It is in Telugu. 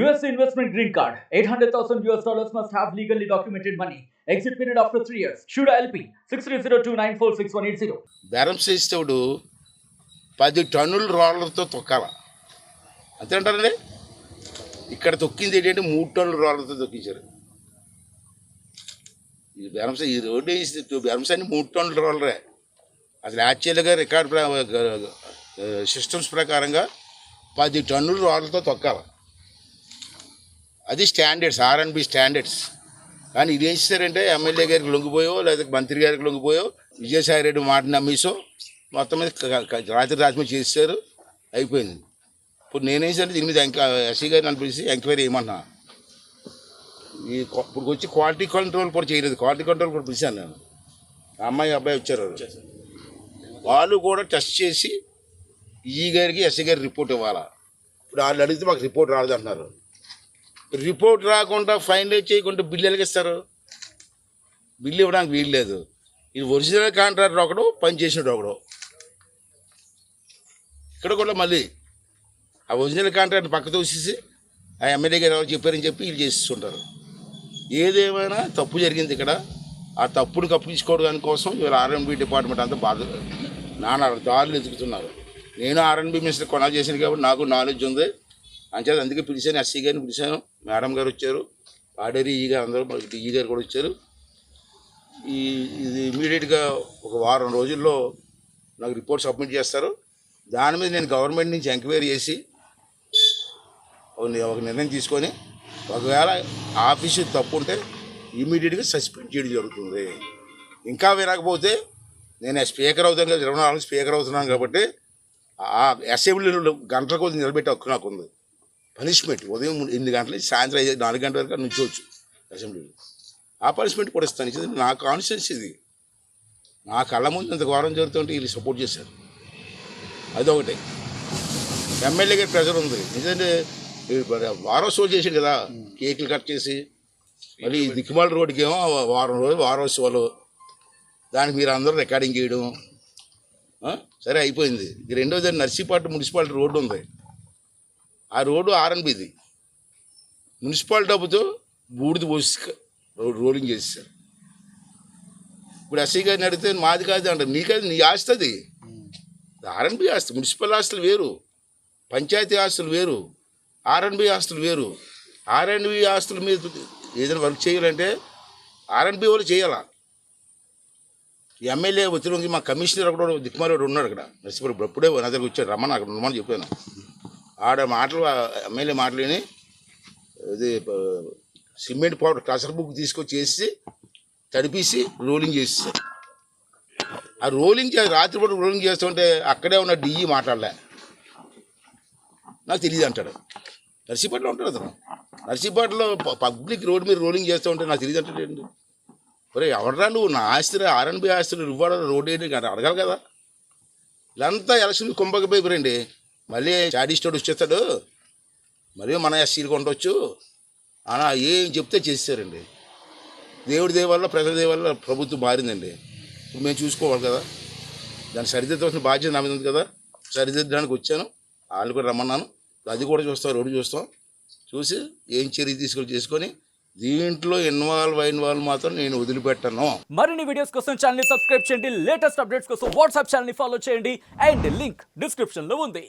US investment green card. $800,000 must have legally documented money. Exit period after 3 years. Shuda LP 6302946180. బేరం చేసేవాడు 10 టన్నుల రోలర్తో తొక్కాల అంతే అంటారండి. ఇక్కడ తొక్కింది ఏంటంటే 3 టన్నుల రోలర్తో తొక్కించారు. ఈ బేరంస ఈ రోడ్డు వేసి బేరంసాన్ని 3 టన్నుల రోలరే. అసలు యాక్చువల్గా రికార్డ్ సిస్టమ్స్ ప్రకారంగా 10 టన్నుల రోలర్తో తొక్కాల. అది స్టాండర్డ్స్, ఆర్ఎన్బి స్టాండర్డ్స్. కానీ ఇది ఏం చేశారంటే ఎమ్మెల్యే గారికి లొంగిపోయో లేదా మంత్రి గారికి లొంగిపోయో విజయసాయి రెడ్డి మాట నమ్మేసో మొత్తం మీద రాత్రి చేశారు, అయిపోయింది. ఇప్పుడు నేనేం సరే దీని మీద ఎస్సీ గారిని అనిపించి ఎంక్వైరీ చేయమన్నా. ఇప్పుడు వచ్చి క్వాలిటీ కంట్రోల్ కూడా చేయలేదు. క్వాలిటీ కంట్రోల్ కూడా పిలిచాను నేను. అబ్బాయి వచ్చారు, వాళ్ళు కూడా టెస్ట్ చేసి ఈ గారికి ఎస్సీ గారికి రిపోర్ట్ ఇవ్వాలా. ఇప్పుడు వాళ్ళు అడిగితే మాకు రిపోర్ట్ రాలేదు అంటున్నారు. రిపోర్ట్ రాకుండా ఫైనలైజ్ చేయకుండా బిల్లు ఎలాగిస్తారు? బిల్లు ఇవ్వడానికి వీలు లేదు. ఇది ఒరిజినల్ కాంట్రాక్టర్ ఒకడు, పని చేసినడు ఒకడు. ఇక్కడ కూడా మళ్ళీ ఆ ఒరిజినల్ కాంట్రాక్టర్ పక్క తోసేసి ఆ ఎమ్మెల్యే గారు ఎవరు చెప్పారని చెప్పి వీళ్ళు చేస్తుంటారు. ఏదేమైనా తప్పు జరిగింది ఇక్కడ. ఆ తప్పును కప్పించుకోవడానికి కోసం ఇవాళ ఆర్ఎన్బి డిపార్ట్మెంట్ అంతా బాధ నాన్న దారులు ఎదుగుతున్నారు. నేను ఆర్ఎన్బి మినిస్టర్ కొనాలి చేశాను కాబట్టి నాకు నాలెడ్జ్ ఉంది. అంచేది అందుకే పిలిచాను, ఎస్సీ గారిని పిలిచాను, మేడం గారు వచ్చారు, ఆడేరి ఈ గారు అందరూ, ఈ గారు కూడా వచ్చారు. ఇది ఇమీడియట్గా ఒక వారం రోజుల్లో నాకు రిపోర్ట్ సబ్మిట్ చేస్తారు. దాని మీద నేను గవర్నమెంట్ నుంచి ఎంక్వైరీ చేసి ఒక నిర్ణయం తీసుకొని ఒకవేళ ఆఫీసు తప్పు ఉంటే ఇమీడియట్గా సస్పెండ్ చేయడం జరుగుతుంది. ఇంకా వినకపోతే నేను స్పీకర్ అవుతాను కదా, 24 స్పీకర్ అవుతున్నాను కాబట్టి ఆ అసెంబ్లీలో గంటల కొద్ది నిలబెట్టే హక్కు నాకు ఉంది. పనిష్మెంట్ ఉదయం 8 గంటల నుంచి సాయంత్రం 4 గంటల వరకు నుంచోవచ్చు అసెంబ్లీలో. ఆ పనిష్మెంట్ కూడా ఇస్తాను. ఇది నా కాన్స్టిట్యూన్సీ, ఇది నా కళ్ళ ముందు ఇంత ఘోరం జరుగుతుంటే వీళ్ళు సపోర్ట్ చేశారు. అదొకటి. ఎమ్మెల్యే గారి ప్రెజర్ ఉంది. ఎందుకంటే వారోత్సవాలు చేశాడు కదా, కేకులు కట్ చేసి మళ్ళీ దిక్కుమాల రోడ్డుకి ఏమో వారం రోజులు వారోత్సవాలు, దానికి మీరు అందరూ రికార్డింగ్ చేయడం సరే అయిపోయింది. ఇది రెండోది నర్సీపట్నం మున్సిపాలిటీ రోడ్డు ఉంది. ఆ రోడ్డు ఆర్ఎన్బిది. మున్సిపాలిటీ డబ్బుతో బూడిద పోసి రోలింగ్ చేసేసారు. ఇప్పుడు ఎస్సీ గారిని అడిగితే మాది కాదు అంటారు. నీకది నీ ఆస్తి, అది ఆర్ఎన్బి ఆస్తి. మున్సిపల్ ఆస్తులు వేరు, పంచాయతీ ఆస్తులు వేరు, ఆర్ఎన్బి ఆస్తులు వేరు. ఆర్ఎన్బి ఆస్తుల మీద ఏదైనా వర్క్ చేయాలంటే ఆర్ఎన్బి వాళ్ళు చేయాలా. ఎమ్మెల్యే ఒత్తిడి మా కమిషనర్ అక్కడ దిక్కుమారోడు ఉన్నాడు అక్కడ నర్సీపట్నం. ఇప్పుడే నా దగ్గర వచ్చాడు, రమ్మని అక్కడ ఉన్నామని చెప్పాను. ఆడ మాటలు ఎమ్మెల్యే మాటలని ఇది సిమెంట్ పౌడర్ కసర బుక్ తీసుకొచ్చి వేసి తడిపేసి రోలింగ్ చేసేసారు. ఆ రోలింగ్ రాత్రిపూట రోలింగ్ చేస్తుంటే అక్కడే ఉన్న డిఈ మాట్లాడలే, నాకు తెలియదు అంటాడు. నర్సీపట్నంలో ఉంటాడు అతను. నర్సీపట్నంలో పబ్లిక్ రోడ్డు మీద రోలింగ్ చేస్తూ ఉంటే నాకు తెలియదు అంటాడు. ఒరే ఎవడరా నువ్వు, నా ఆస్తి ఆర్ఎన్బి ఆస్తులు ఇవ్వడం రోడ్డు ఏంటి అడగాలి కదా. ఇదంతా ఎలక్షన్ కుంభకపోయిపోరండి. మళ్ళీ చాడీస్టోడు వచ్చేస్తాడు, మళ్ళీ మన ఎస్సీలు కొండవచ్చు అలా ఏం చెప్తే చేస్తారండి. దేవుడి దేవల్ల ప్రజల దేవల్ల ప్రభుత్వం మారిందండి. ఇప్పుడు మేము చూసుకోవాలి కదా, దాన్ని సరిదిద్దవలసిన బాధ్యత నా మీద ఉంది కదా. సరిదిద్దడానికి వచ్చాను, వాళ్ళు కూడా రమ్మన్నాను. అది కూడా చూస్తాం, రోడ్డు చూస్తాం, చూసి ఏం చర్య చేసుకొని దీంట్లో ఇన్వాల్వ్ అయిన వాళ్ళు మాత్రం నేను వదిలిపెట్టను. మరిన్ని వీడియోస్ కోసం ఛానల్ ని సబ్స్క్రైబ్ చేయండి. లేటెస్ట్ అప్డేట్స్ కోసం వాట్సాప్ ఛానల్ ని ఫాలో చేయండి. అండ్ లింక్ డిస్క్రిప్షన్ లో ఉంది.